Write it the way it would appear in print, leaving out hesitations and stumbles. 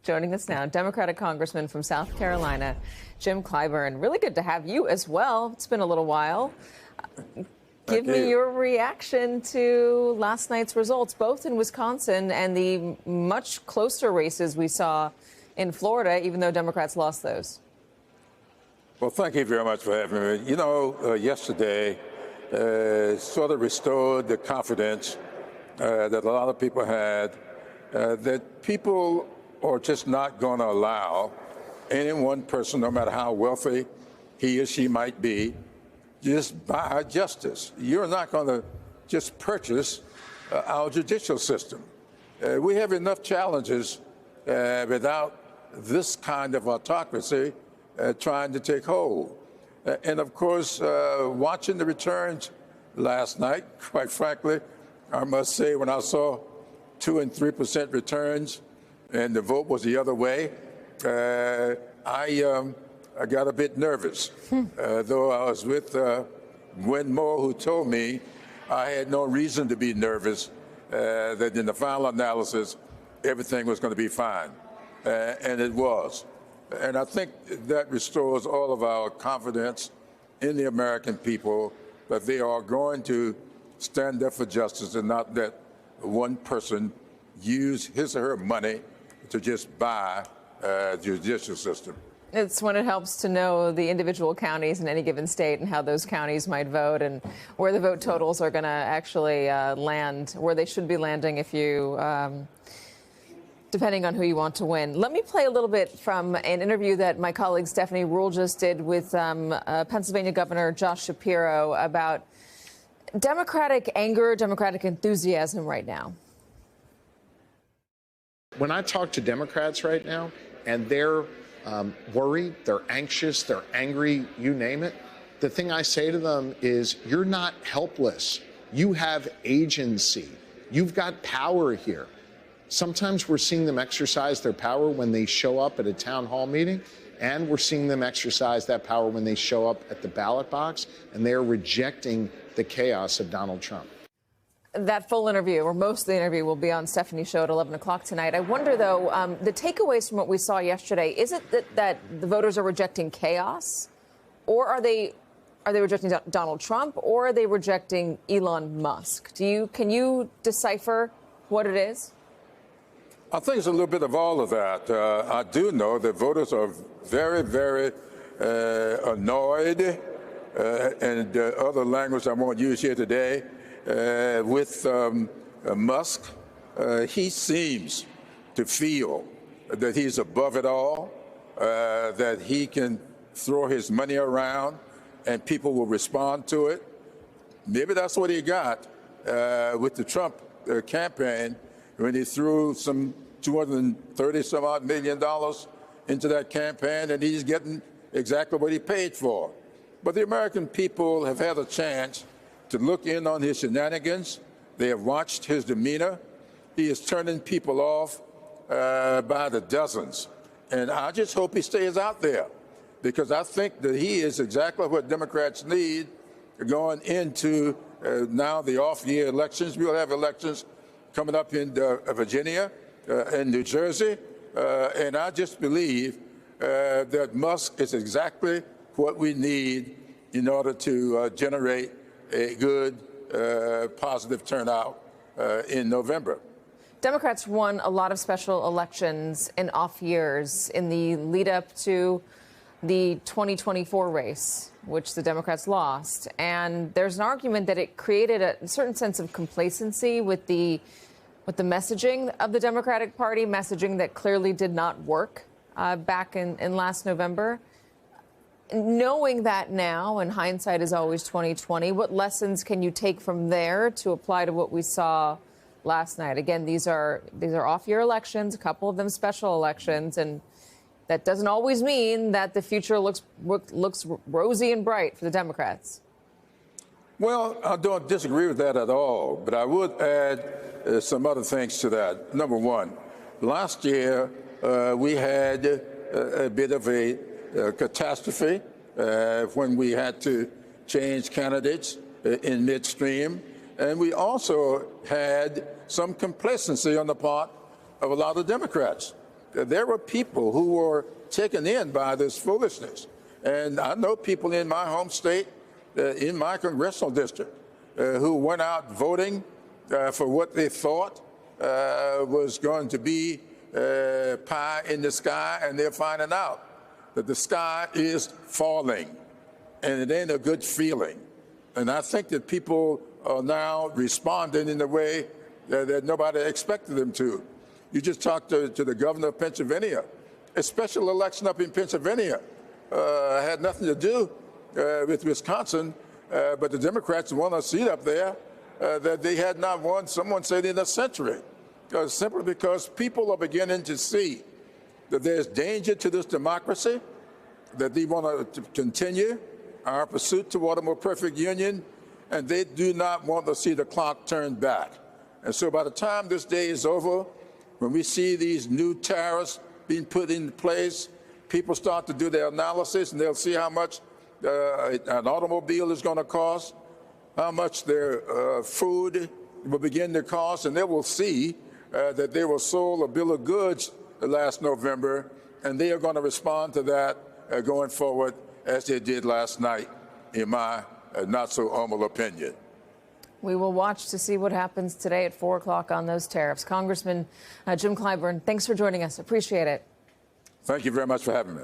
Joining us now, Democratic Congressman from South Carolina, Jim Clyburn. Really good to have you as well. It's been a little while. Give me your reaction to last night's results, both in Wisconsin and the much closer races we saw in Florida, even though Democrats lost those. Well, thank you very much for having me. You know, yesterday sort of restored the confidence that a lot of people had that people are just not going to allow any one person, no matter how wealthy he or she might be, just buy justice. You're not going to just purchase our judicial system. We have enough challenges without this kind of autocracy trying to take hold. And of course, watching the returns last night, quite frankly, I must say when I saw 2% and 3% returns and the vote was the other way, I got a bit nervous, though I was with Gwen Moore, who told me I had no reason to be nervous, that in the final analysis, everything was going to be fine. And it was. And I think that restores all of our confidence in the American people that they are going to stand up for justice and not let one person use his or her money to just buy the judicial system. It's when it helps to know the individual counties in any given state and how those counties might vote and where the vote totals are going to actually land, where they should be landing if you, depending on who you want to win. Let me play a little bit from an interview that my colleague Stephanie Ruhle just did with Pennsylvania Governor Josh Shapiro about Democratic anger, Democratic enthusiasm right now. When I talk to Democrats right now, and they're worried, they're anxious, they're angry, you name it, the thing I say to them is, you're not helpless. You have agency. You've got power here. Sometimes we're seeing them exercise their power when they show up at a town hall meeting, and we're seeing them exercise that power when they show up at the ballot box, and they're rejecting the chaos of Donald Trump. That full interview, or most of the interview, will be on Stephanie's show at 11 o'clock tonight. I wonder, though, the takeaways from what we saw yesterday, is it that the voters are rejecting chaos, or are they rejecting Donald Trump, or are they rejecting Elon Musk? Can you decipher what it is? I think it's a little bit of all of that. I do know that voters are very, very annoyed, and other language I won't use here today, with Musk. He seems to feel that he's above it all, that he can throw his money around and people will respond to it. Maybe that's what he got with the Trump campaign when he threw some $230-some-odd million into that campaign, and he's getting exactly what he paid for. But the American people have had a chance to look in on his shenanigans. They have watched his demeanor. He is turning people off by the dozens. And I just hope he stays out there, because I think that he is exactly what Democrats need going into now the off-year elections. We'll have elections coming up in Virginia, in New Jersey, and I just believe that Musk is exactly what we need in order to generate a good, positive turnout in November. Democrats won a lot of special elections in off years in the lead up to the 2024 race, which the Democrats lost. And there's an argument that it created a certain sense of complacency with the messaging of the Democratic Party, messaging that clearly did not work back in last November. Knowing that now, and hindsight is always 20/20, what lessons can you take from there to apply to what we saw last night? Again, these are off-year elections, a couple of them special elections, and that doesn't always mean that the future looks rosy and bright for the Democrats. Well, I don't disagree with that at all, but I would add some other things to that. Number one, last year we had a bit of a catastrophe when we had to change candidates in midstream. And we also had some complacency on the part of a lot of Democrats. there were people who were taken in by this foolishness. And I know people in my home state, in my congressional district, who went out voting for what they thought was going to be pie in the sky, and they're finding out that the sky is falling, and it ain't a good feeling. And I think that people are now responding in a way that nobody expected them to. You just talked to the governor of Pennsylvania. A special election up in Pennsylvania had nothing to do with Wisconsin, but the Democrats won a seat up there that they had not won, someone said, in a century. Simply because people are beginning to see that there's danger to this democracy, that they want to continue our pursuit toward a more perfect union, and they do not want to see the clock turn back. And so by the time this day is over, when we see these new tariffs being put in place, people start to do their analysis, and they'll see how much an automobile is going to cost, how much their food will begin to cost, and they will see that they were sold a bill of goods last November, and they are going to respond to that going forward as they did last night, in my not so humble opinion. We will watch to see what happens today at 4 o'clock on those tariffs. Congressman Jim Clyburn, thanks for joining us. Appreciate it. Thank you very much for having me.